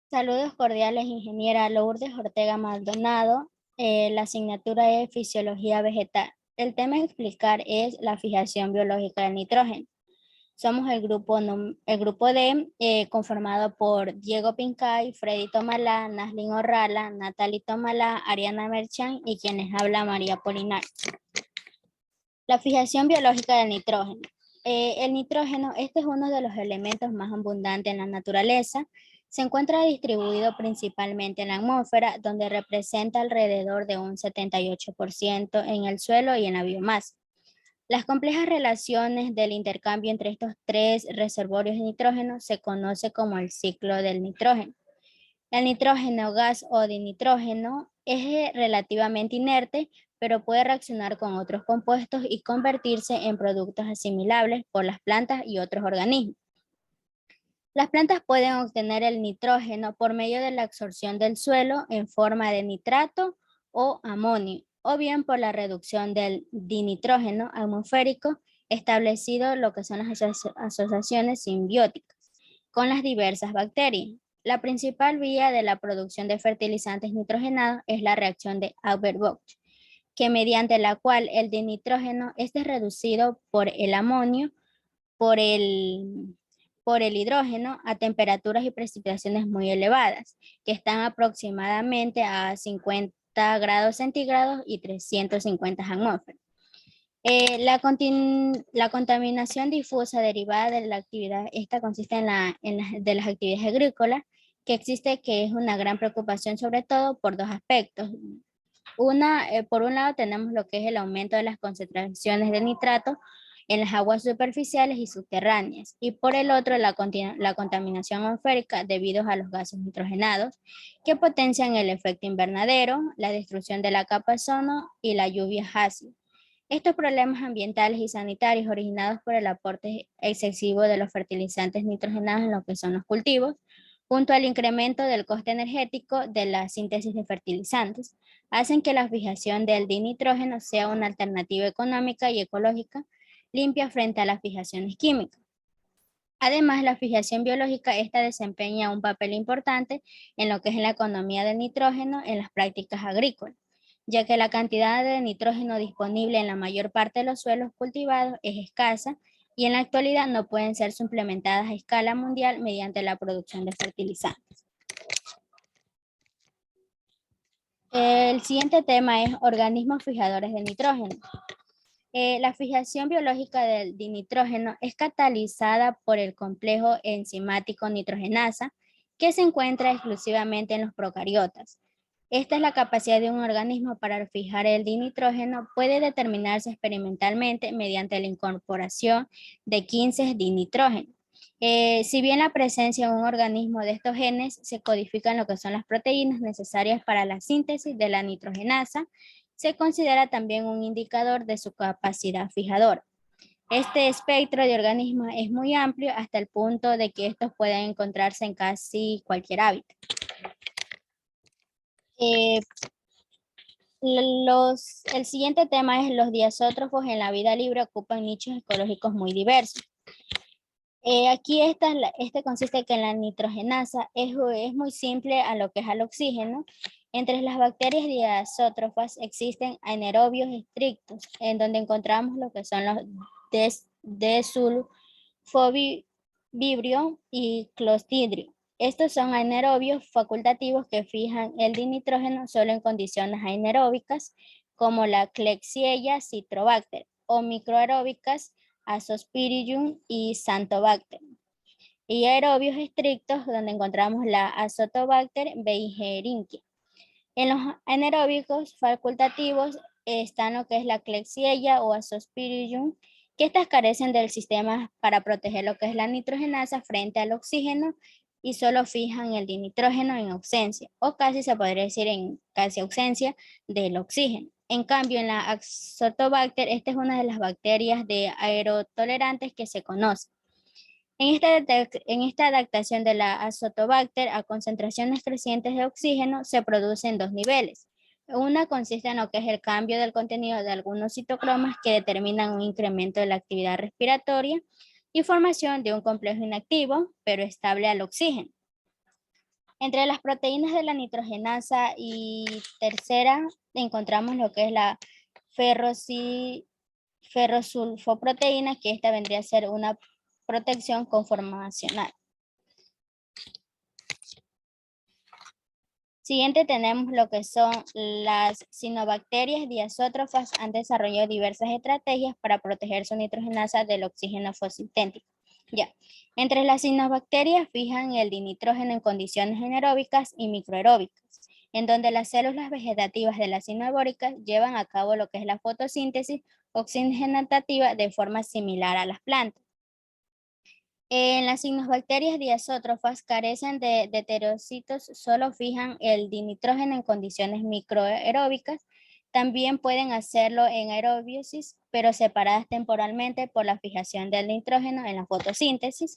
Saludos cordiales, ingeniera Lourdes Ortega Maldonado. La asignatura es Fisiología Vegetal. El tema a explicar es la fijación biológica del nitrógeno. Somos el grupo D, conformado por Diego Pincay, Freddy Tomalá, Naslin Orrala, Natalie Tomalá, Ariana Merchan y quienes habla María Polinar. La fijación biológica del nitrógeno. El nitrógeno, este es uno de los elementos más abundantes en la naturaleza. Se encuentra distribuido principalmente en la atmósfera, donde representa alrededor de un 78% en el suelo y en la biomasa. Las complejas relaciones del intercambio entre estos tres reservorios de nitrógeno se conoce como el ciclo del nitrógeno. El nitrógeno, gas o dinitrógeno, es relativamente inerte, pero puede reaccionar con otros compuestos y convertirse en productos asimilables por las plantas y otros organismos. Las plantas pueden obtener el nitrógeno por medio de la absorción del suelo en forma de nitrato o amonio, o bien por la reducción del dinitrógeno atmosférico, establecido lo que son las asociaciones simbióticas con las diversas bacterias. La principal vía de la producción de fertilizantes nitrogenados es la reacción de Haber-Bosch, que mediante la cual el dinitrógeno es reducido por el amonio, por el, por el hidrógeno a temperaturas y precipitaciones muy elevadas, que están aproximadamente a 50 grados centígrados y 350 atmósferas. La contaminación difusa derivada de la actividad, esta consiste de las actividades agrícolas, que existe, que es una gran preocupación sobre todo por dos aspectos. Por un lado tenemos lo que es el aumento de las concentraciones de nitrato en las aguas superficiales y subterráneas, y por el otro la contaminación atmosférica debido a los gases nitrogenados, que potencian el efecto invernadero, la destrucción de la capa de ozono y la lluvia ácida. Estos problemas ambientales y sanitarios originados por el aporte excesivo de los fertilizantes nitrogenados en lo que son los cultivos, junto al incremento del coste energético de la síntesis de fertilizantes, hacen que la fijación del dinitrógeno sea una alternativa económica y ecológica limpia frente a las fijaciones químicas. Además, la fijación biológica, esta desempeña un papel importante en lo que es la economía del nitrógeno en las prácticas agrícolas, ya que la cantidad de nitrógeno disponible en la mayor parte de los suelos cultivados es escasa y en la actualidad no pueden ser suplementadas a escala mundial mediante la producción de fertilizantes. El siguiente tema es organismos fijadores de nitrógeno. La fijación biológica del dinitrógeno es catalizada por el complejo enzimático nitrogenasa, que se encuentra exclusivamente en los procariotas. Esta es la capacidad de un organismo para fijar el dinitrógeno, puede determinarse experimentalmente mediante la incorporación de 15 dinitrógeno. Si bien la presencia en un organismo de estos genes se codifican lo que son las proteínas necesarias para la síntesis de la nitrogenasa, se considera también un indicador de su capacidad fijadora. Este espectro de organismos es muy amplio hasta el punto de que estos pueden encontrarse en casi cualquier hábitat. Eh, el siguiente tema es los diazótrofos en la vida libre ocupan nichos ecológicos muy diversos. Aquí este consiste que la nitrogenasa es muy simple a lo que es al oxígeno. Entre las bacterias diazótrofas existen anaerobios estrictos, en donde encontramos lo que son los desulfovibrio y clostridrio. Estos son anaerobios facultativos que fijan el dinitrógeno solo en condiciones anaeróbicas, como la Klebsiella citrobacter, o microaeróbicas, Azospirillum y Xantobacter. Y aerobios estrictos, donde encontramos la Azotobacter beijeringia. En los anaeróbicos facultativos están lo que es la Klebsiella o Azospirillum, que estas carecen del sistema para proteger lo que es la nitrogenasa frente al oxígeno y solo fijan el dinitrógeno en ausencia, o casi se podría decir en casi ausencia del oxígeno. En cambio, en la Azotobacter, esta es una de las bacterias de aerotolerantes que se conoce. En esta adaptación de la Azotobacter a concentraciones crecientes de oxígeno se produce en dos niveles. Una consiste en lo que es el cambio del contenido de algunos citocromas que determinan un incremento de la actividad respiratoria y formación de un complejo inactivo, pero estable al oxígeno. Entre las proteínas de la nitrogenasa y tercera encontramos lo que es la ferrosulfoproteína, que esta vendría a ser una protección conformacional. Siguiente tenemos lo que son las cianobacterias diazótrofas. Han desarrollado diversas estrategias para proteger su nitrogenasa del oxígeno fotosintético. Ya. Entre las cianobacterias fijan el dinitrógeno en condiciones anaeróbicas y microaeróbicas, en donde las células vegetativas de las cianobólicas llevan a cabo lo que es la fotosíntesis oxigenativa de forma similar a las plantas. En las cianobacterias diazótrofas carecen de heterocitos, solo fijan el dinitrógeno en condiciones microaeróbicas. También pueden hacerlo en aerobiosis, pero separadas temporalmente por la fijación del nitrógeno en la fotosíntesis.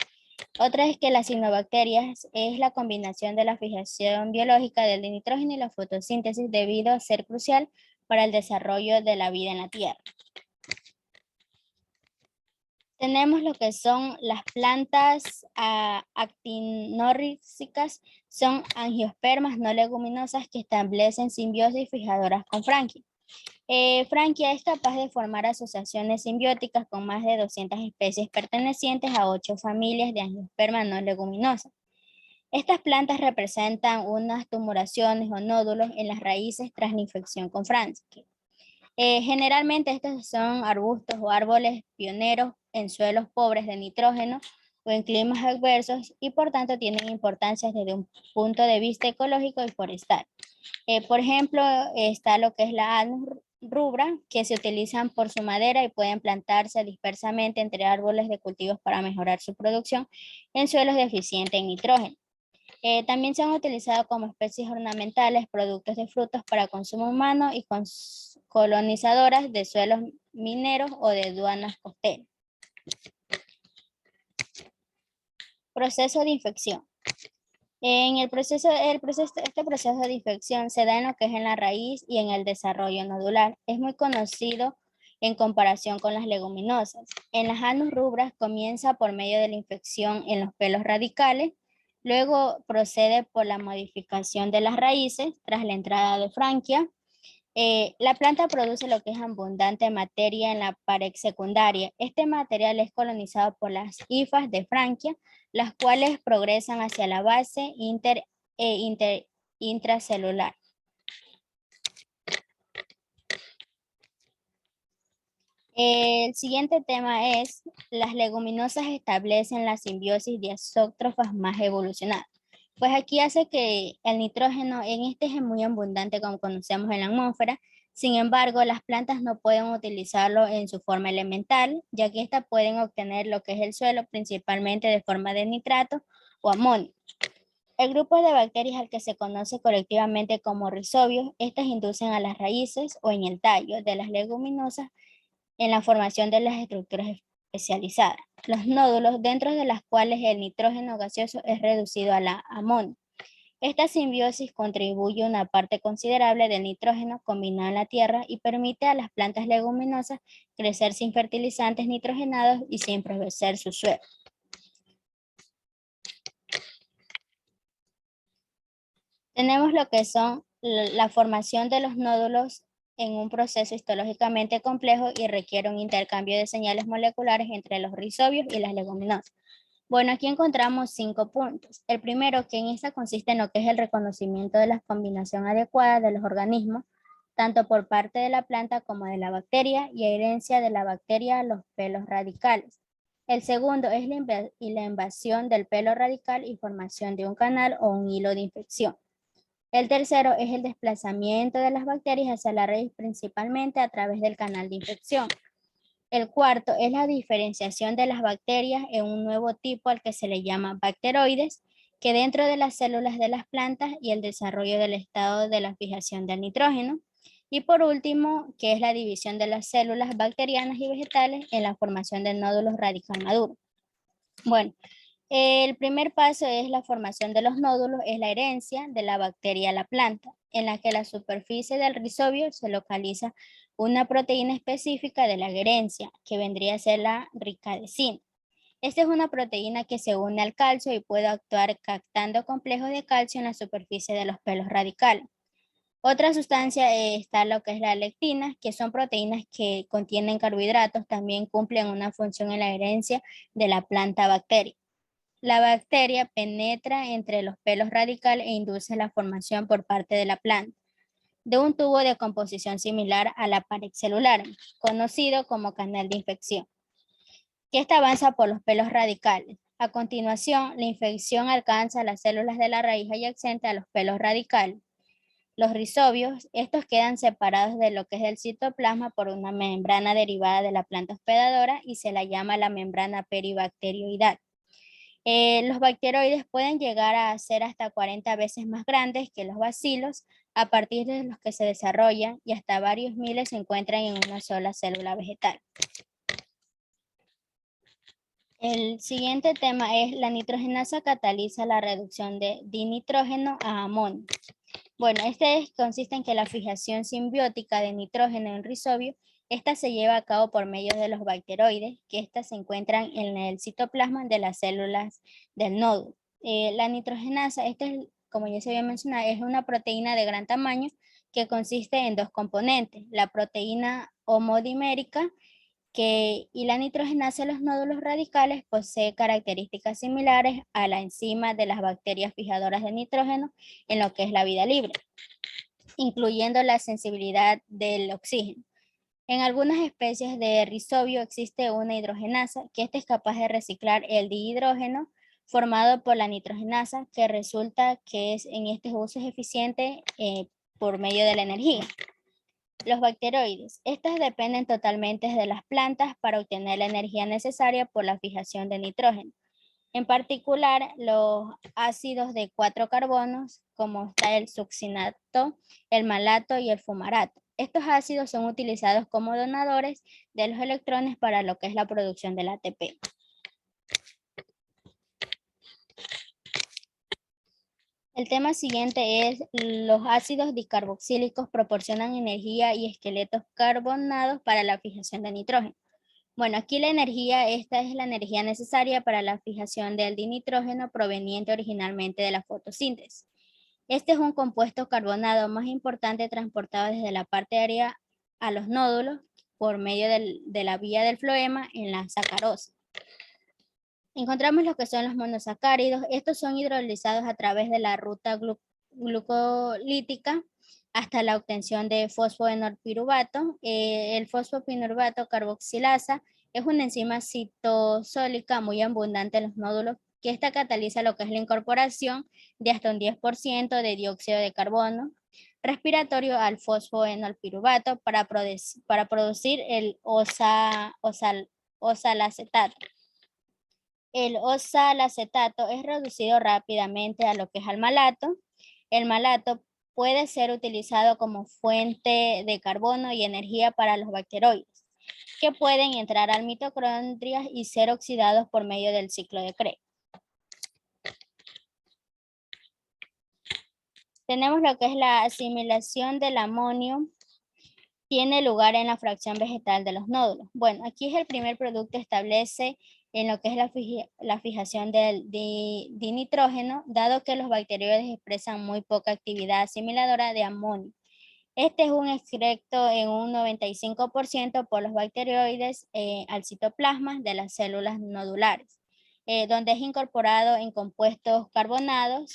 Otra es que las cianobacterias es la combinación de la fijación biológica del nitrógeno y la fotosíntesis, debido a ser crucial para el desarrollo de la vida en la Tierra. Tenemos lo que son las plantas actinorrísticas, son angiospermas no leguminosas que establecen simbiosis fijadoras con Frankia. Frankia es capaz de formar asociaciones simbióticas con más de 200 especies pertenecientes a 8 familias de angiospermas no leguminosas. Estas plantas representan unas tumuraciones o nódulos en las raíces tras la infección con Frankia. Generalmente estos son arbustos o árboles pioneros en suelos pobres de nitrógeno o en climas adversos, y por tanto tienen importancia desde un punto de vista ecológico y forestal. Por ejemplo, está lo que es la Agnus rubra, que se utilizan por su madera y pueden plantarse dispersamente entre árboles de cultivos para mejorar su producción en suelos deficientes en nitrógeno. También se han utilizado como especies ornamentales, productos de frutos para consumo humano y colonizadoras de suelos mineros o de dunas costeras. Proceso de infección. Este proceso de infección se da en lo que es en la raíz y en el desarrollo nodular. Es muy conocido en comparación con las leguminosas. En las Agnus rubras comienza por medio de la infección en los pelos radicales. Luego procede por la modificación de las raíces tras la entrada de Frankia. La planta produce lo que es abundante materia en la pared secundaria. Este material es colonizado por las hifas de Frankia, las cuales progresan hacia la base intracelular. El siguiente tema es: las leguminosas establecen la simbiosis diazótrofas más evolucionadas. Pues aquí hace que el nitrógeno en este es muy abundante, como conocemos en la atmósfera. Sin embargo, las plantas no pueden utilizarlo en su forma elemental, ya que estas pueden obtener lo que es el suelo principalmente de forma de nitrato o amonio. El grupo de bacterias al que se conoce colectivamente como rizobios, estas inducen a las raíces o en el tallo de las leguminosas en la formación de las estructuras especializadas, los nódulos, dentro de las cuales el nitrógeno gaseoso es reducido a la amonio. Esta simbiosis contribuye una parte considerable del nitrógeno combinado en la tierra y permite a las plantas leguminosas crecer sin fertilizantes nitrogenados y sin empobrecer su suelo. Tenemos lo que son la formación de los nódulos en un proceso histológicamente complejo y requiere un intercambio de señales moleculares entre los rizobios y las leguminosas. Bueno, aquí encontramos 5 puntos. El primero, que en esta consiste en lo que es el reconocimiento de la combinación adecuada de los organismos, tanto por parte de la planta como de la bacteria, y herencia de la bacteria a los pelos radicales. El segundo es la invasión del pelo radical y formación de un canal o un hilo de infección. El tercero es el desplazamiento de las bacterias hacia la raíz, principalmente a través del canal de infección. El cuarto es la diferenciación de las bacterias en un nuevo tipo al que se le llama bacteroides, que dentro de las células de las plantas, y el desarrollo del estado de la fijación del nitrógeno. Y por último, que es la división de las células bacterianas y vegetales en la formación de nódulos radical maduros. Bueno, el primer paso es la formación de los nódulos, es la herencia de la bacteria a la planta, en la que la superficie del rizobio se localiza una proteína específica de la herencia, que vendría a ser la ricadecina. Esta es una proteína que se une al calcio y puede actuar captando complejos de calcio en la superficie de los pelos radicales. Otra sustancia está lo que es la lectina, que son proteínas que contienen carbohidratos, también cumplen una función en la herencia de la planta bacteria. La bacteria penetra entre los pelos radicales e induce la formación por parte de la planta de un tubo de composición similar a la pared celular, conocido como canal de infección, que esta avanza por los pelos radicales. A continuación, la infección alcanza las células de la raíz adyacente a los pelos radicales. Los rizobios, estos quedan separados de lo que es el citoplasma por una membrana derivada de la planta hospedadora y se la llama la membrana peribacterioidal. Los bacteroides pueden llegar a ser hasta 40 veces más grandes que los bacilos, a partir de los que se desarrollan y hasta varios miles se encuentran en una sola célula vegetal. El siguiente tema es la nitrogenasa cataliza la reducción de dinitrógeno a amonio. Bueno, consiste en que la fijación simbiótica de nitrógeno en rizobio, esta se lleva a cabo por medio de los bacteroides, que estas se encuentran en el citoplasma de las células del nódulo. La nitrogenasa, como ya se había mencionado, es una proteína de gran tamaño que consiste en dos componentes, la proteína homodimérica y la nitrogenasa de los nódulos radicales posee características similares a la enzima de las bacterias fijadoras de nitrógeno en lo que es la vida libre, incluyendo la sensibilidad del oxígeno. En algunas especies de rizobio existe una hidrogenasa que es capaz de reciclar el dihidrógeno formado por la nitrogenasa, que resulta que en este uso es eficiente por medio de la energía. Los bacteroides. Estas dependen totalmente de las plantas para obtener la energía necesaria por la fijación de nitrógeno. En particular, los ácidos de 4 carbonos, como está el succinato, el malato y el fumarato. Estos ácidos son utilizados como donadores de los electrones para lo que es la producción del ATP. El tema siguiente es los ácidos dicarboxílicos proporcionan energía y esqueletos carbonados para la fijación de nitrógeno. Bueno, aquí esta es la energía necesaria para la fijación del dinitrógeno proveniente originalmente de la fotosíntesis. Este es un compuesto carbonado más importante transportado desde la parte aérea a los nódulos por medio de la vía del floema en la sacarosa. Encontramos lo que son los monosacáridos. Estos son hidrolizados a través de la ruta glucolítica hasta la obtención de fosfoenolpiruvato. El fosfopiruvato carboxilasa es una enzima citosólica muy abundante en los nódulos que esta cataliza lo que es la incorporación de hasta un 10% de dióxido de carbono respiratorio al fosfoenolpiruvato para producir el osalacetato. El osalacetato es reducido rápidamente a lo que es al malato. El malato puede ser utilizado como fuente de carbono y energía para los bacteroides, que pueden entrar al mitocondrias y ser oxidados por medio del ciclo de Krebs. Tenemos lo que es la asimilación del amonio, tiene lugar en la fracción vegetal de los nódulos. Bueno, aquí es el primer producto establece en lo que es la fijación del dinitrógeno, dado que los bacteroides expresan muy poca actividad asimiladora de amonio. Este es un excreto en un 95% por los bacteroides al citoplasma de las células nodulares, donde es incorporado en compuestos carbonados.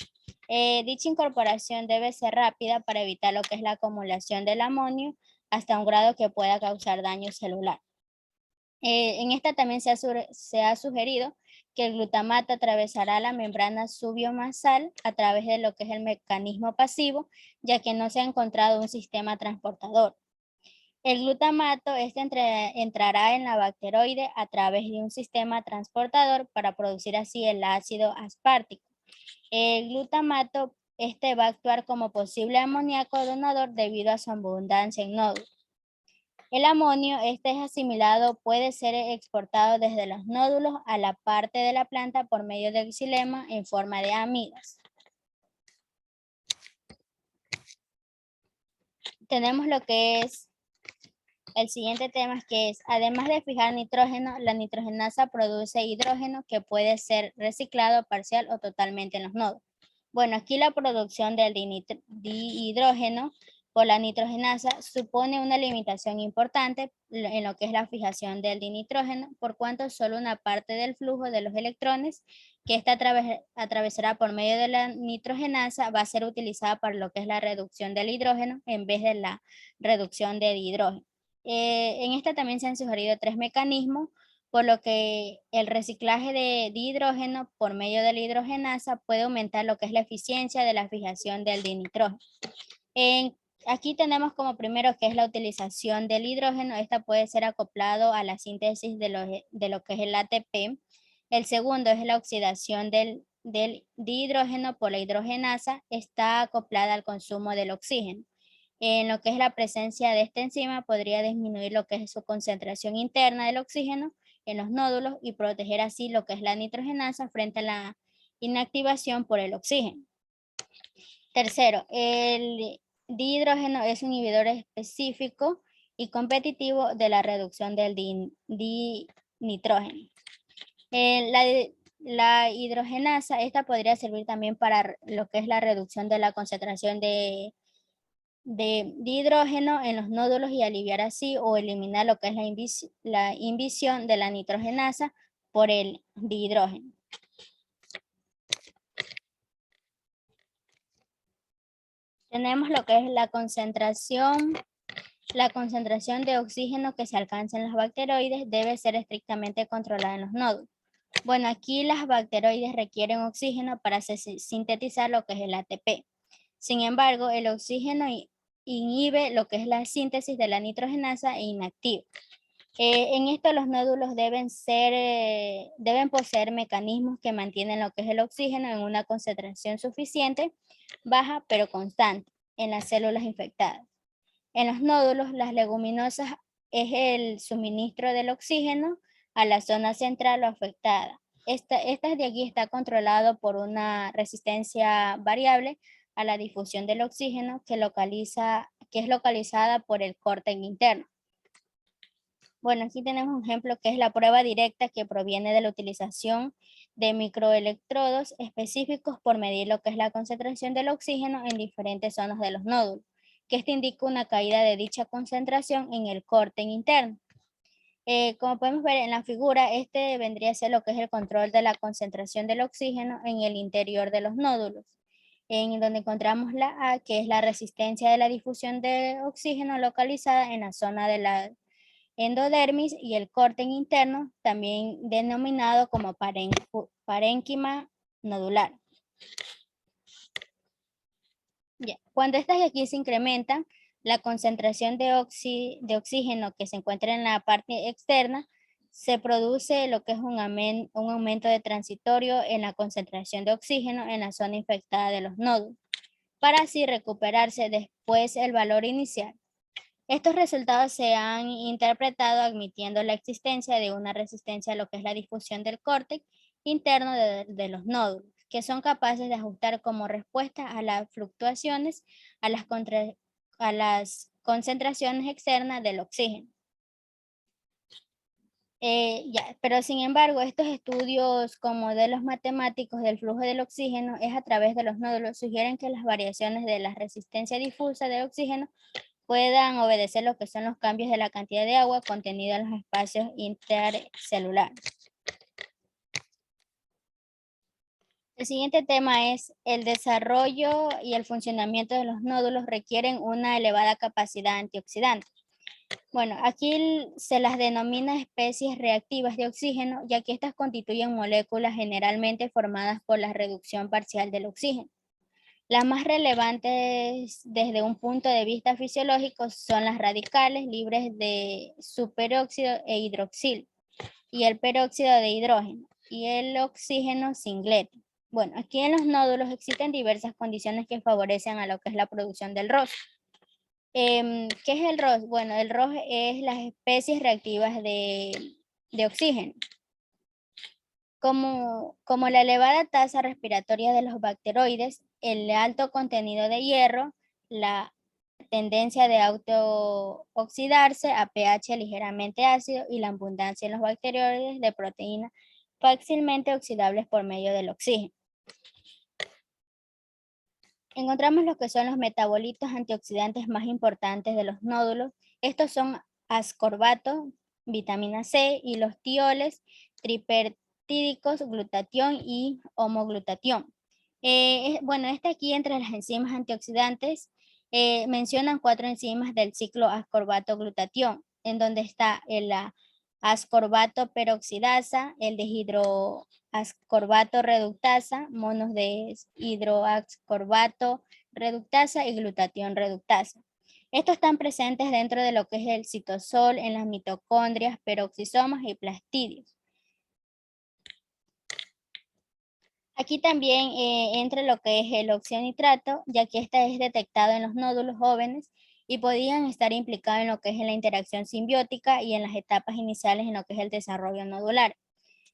Dicha incorporación debe ser rápida para evitar lo que es la acumulación del amonio hasta un grado que pueda causar daño celular. En esta también se ha sugerido que el glutamato atravesará la membrana subiomasal a través de lo que es el mecanismo pasivo, ya que no se ha encontrado un sistema transportador. El glutamato entrará en la bacteroide a través de un sistema transportador para producir así el ácido aspartico. El glutamato va a actuar como posible amoníaco donador debido a su abundancia en nódulos. El amonio, es asimilado, puede ser exportado desde los nódulos a la parte de la planta por medio del xilema en forma de amidas. Tenemos lo que es El siguiente tema es que además de fijar nitrógeno, la nitrogenasa produce hidrógeno que puede ser reciclado parcial o totalmente en los nodos. Bueno, aquí la producción del dihidrógeno por la nitrogenasa supone una limitación importante en lo que es la fijación del dinitrógeno, por cuanto solo una parte del flujo de los electrones que ésta atravesará por medio de la nitrogenasa va a ser utilizada para lo que es la reducción del hidrógeno en vez de la reducción de dihidrógeno. En esta también se han sugerido 3 mecanismos, por lo que el reciclaje de dihidrógeno por medio de la hidrogenasa puede aumentar lo que es la eficiencia de la fijación del dinitrógeno. Aquí tenemos como primero que es la utilización del hidrógeno. Esta puede ser acoplado a la síntesis de lo que es el ATP. El segundo es la oxidación del dihidrógeno por la hidrogenasa. Está acoplada al consumo del oxígeno. En lo que es la presencia de esta enzima podría disminuir lo que es su concentración interna del oxígeno en los nódulos y proteger así lo que es la nitrogenasa frente a la inactivación por el oxígeno. Tercero, el dihidrógeno es un inhibidor específico y competitivo de la reducción del dinitrógeno. La hidrogenasa, esta podría servir también para lo que es la reducción de la concentración de hidrógeno en los nódulos y aliviar así o eliminar lo que es la inhibición de la nitrogenasa por el dihidrógeno. Tenemos lo que es la concentración de oxígeno que se alcanza en los bacteroides debe ser estrictamente controlada en los nódulos. Bueno, aquí las bacteroides requieren oxígeno para sintetizar lo que es el ATP. Sin embargo, el oxígeno inhibe lo que es la síntesis de la nitrogenasa e inactiva. En esto los nódulos deben poseer mecanismos que mantienen lo que es el oxígeno en una concentración suficiente, baja pero constante en las células infectadas. En los nódulos, las leguminosas es el suministro del oxígeno a la zona central o afectada. Esta de aquí está controlado por una resistencia variable a la difusión del oxígeno que es localizada por el córtex interno. Bueno, aquí tenemos un ejemplo que es la prueba directa que proviene de la utilización de microelectrodos específicos por medir lo que es la concentración del oxígeno en diferentes zonas de los nódulos, que esto indica una caída de dicha concentración en el córtex interno. Como podemos ver en la figura, este vendría a ser lo que es el control de la concentración del oxígeno en el interior de los nódulos, en donde encontramos la A, que es la resistencia de la difusión de oxígeno localizada en la zona de la endodermis, y el córtex interno, también denominado como parénquima nodular. Cuando estas de aquí se incrementan, la concentración de oxígeno que se encuentra en la parte externa, se produce lo que es un aumento de transitorio en la concentración de oxígeno en la zona infectada de los nódulos, para así recuperarse después el valor inicial. Estos resultados se han interpretado admitiendo la existencia de una resistencia a lo que es la difusión del córtex interno de los nódulos, que son capaces de ajustar como respuesta a las fluctuaciones a las concentraciones externas del oxígeno. Pero sin embargo, estos estudios con modelos matemáticos del flujo del oxígeno es a través de los nódulos sugieren que las variaciones de la resistencia difusa del oxígeno puedan obedecer lo que son los cambios de la cantidad de agua contenida en los espacios intercelulares. El siguiente tema es el desarrollo y el funcionamiento de los nódulos requieren una elevada capacidad antioxidante. Bueno, aquí se las denomina especies reactivas de oxígeno, ya que estas constituyen moléculas generalmente formadas por la reducción parcial del oxígeno. Las más relevantes desde un punto de vista fisiológico son las radicales libres de superóxido e hidroxilo, y el peróxido de hidrógeno, y el oxígeno singleto. Bueno, aquí en los nódulos existen diversas condiciones que favorecen a lo que es la producción del ROS. ¿Qué es el ROS? Bueno, el ROS es las especies reactivas de oxígeno. Como la elevada tasa respiratoria de los bacteroides, el alto contenido de hierro, la tendencia de autooxidarse a pH ligeramente ácido y la abundancia en los bacterióides de proteínas fácilmente oxidables por medio del oxígeno. Encontramos lo que son los metabolitos antioxidantes más importantes de los nódulos. Estos son ascorbato, vitamina C y los tioles, tripertídicos, glutatión y homoglutatión. Bueno, aquí entre las enzimas antioxidantes mencionan 4 enzimas del ciclo ascorbato-glutatión, en donde está el ascorbato peroxidasa, el deshidroascorbato reductasa, monos de hidroascorbato reductasa y glutatión reductasa. Estos están presentes dentro de lo que es el citosol, en las mitocondrias, peroxisomas y plastidios. Aquí también entra lo que es el oxidonitrato, ya que este es detectado en los nódulos jóvenes y podían estar implicados en lo que es la interacción simbiótica y en las etapas iniciales en lo que es el desarrollo nodular.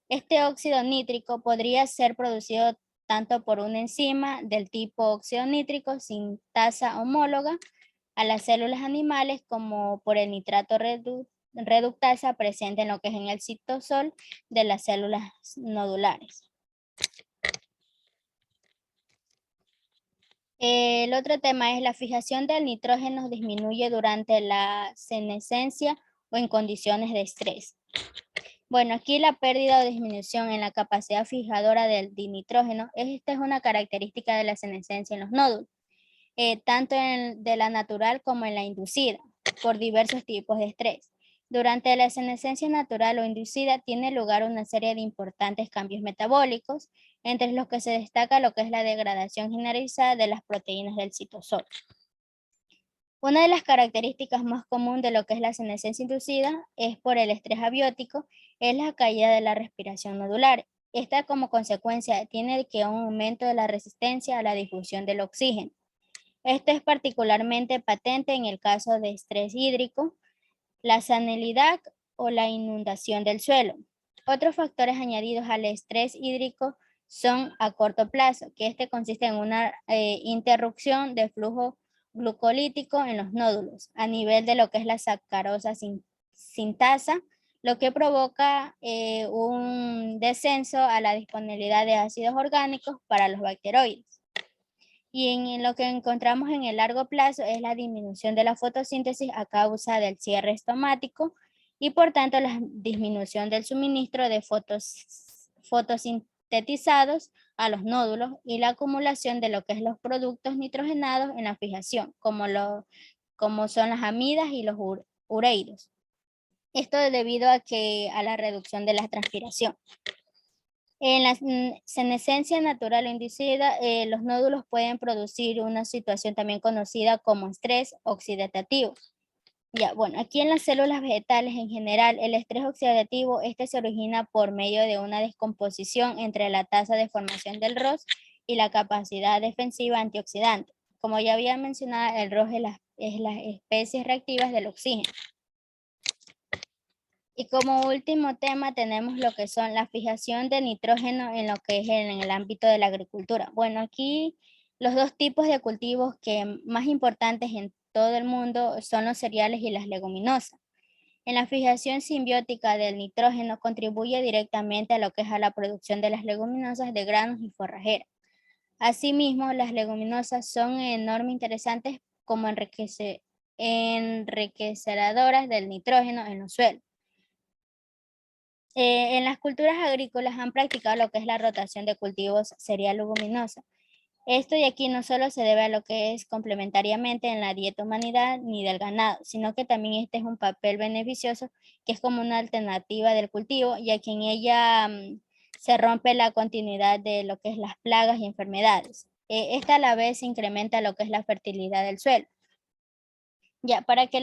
Este óxido nítrico podría ser producido tanto por una enzima del tipo óxido nítrico sintasa homóloga a las células animales como por el nitrato reductasa presente en lo que es en el citosol de las células nodulares. El otro tema es la fijación del nitrógeno disminuye durante la senescencia o en condiciones de estrés. Bueno, aquí la pérdida o disminución en la capacidad fijadora del dinitrógeno, esta es una característica de la senescencia en los nódulos, tanto de la natural como en la inducida, por diversos tipos de estrés. Durante la senescencia natural o inducida tiene lugar una serie de importantes cambios metabólicos, entre los que se destaca lo que es la degradación generalizada de las proteínas del citosol. Una de las características más comunes de lo que es la senescencia inducida es por el estrés abiótico, es la caída de la respiración nodular. Esta como consecuencia tiene que un aumento de la resistencia a la difusión del oxígeno. Esto es particularmente patente en el caso de estrés hídrico, la salinidad o la inundación del suelo. Otros factores añadidos al estrés hídrico son a corto plazo, que este consiste en una interrupción de flujo glucolítico en los nódulos a nivel de lo que es la sacarosa sintasa, lo que provoca un descenso a la disponibilidad de ácidos orgánicos para los bacteroides. Y en lo que encontramos en el largo plazo es la disminución de la fotosíntesis a causa del cierre estomático y por tanto la disminución del suministro de fotosintetizados a los nódulos y la acumulación de lo que es los productos nitrogenados en la fijación, como son las amidas y los ureidos. Esto debido a la reducción de la transpiración. En la senescencia natural o inducida, los nódulos pueden producir una situación también conocida como estrés oxidativo. Ya, bueno, aquí en las células vegetales en general, el estrés oxidativo, se origina por medio de una descomposición entre la tasa de formación del ROS y la capacidad defensiva antioxidante. Como ya había mencionado, el ROS es las especies reactivas del oxígeno. Y como último tema tenemos lo que son la fijación de nitrógeno en lo que es en el ámbito de la agricultura. Bueno, aquí los dos tipos de cultivos que más importantes en todo el mundo son los cereales y las leguminosas. En la fijación simbiótica del nitrógeno contribuye directamente a lo que es a la producción de las leguminosas de granos y forrajeras. Asimismo, las leguminosas son enormemente interesantes como enriquecedoras del nitrógeno en los suelos. En las culturas agrícolas han practicado lo que es la rotación de cultivos cereal leguminosa. Esto de aquí no solo se debe a lo que es complementariamente en la dieta humanidad ni del ganado, sino que también este es un papel beneficioso que es como una alternativa del cultivo, ya que en ella se rompe la continuidad de lo que es las plagas y enfermedades. Esta a la vez incrementa lo que es la fertilidad del suelo. Ya, para que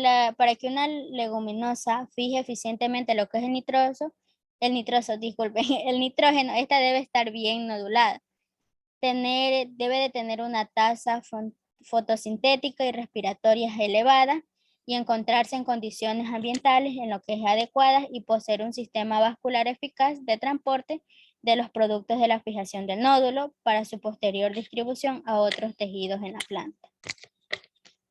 una leguminosa fije eficientemente lo que es disculpe, el nitrógeno, esta debe estar bien nodulada. Debe de tener una tasa fotosintética y respiratoria elevada y encontrarse en condiciones ambientales en lo que es adecuadas y poseer un sistema vascular eficaz de transporte de los productos de la fijación del nódulo para su posterior distribución a otros tejidos en la planta.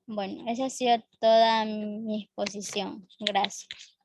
Bueno, esa ha sido toda mi exposición. Gracias.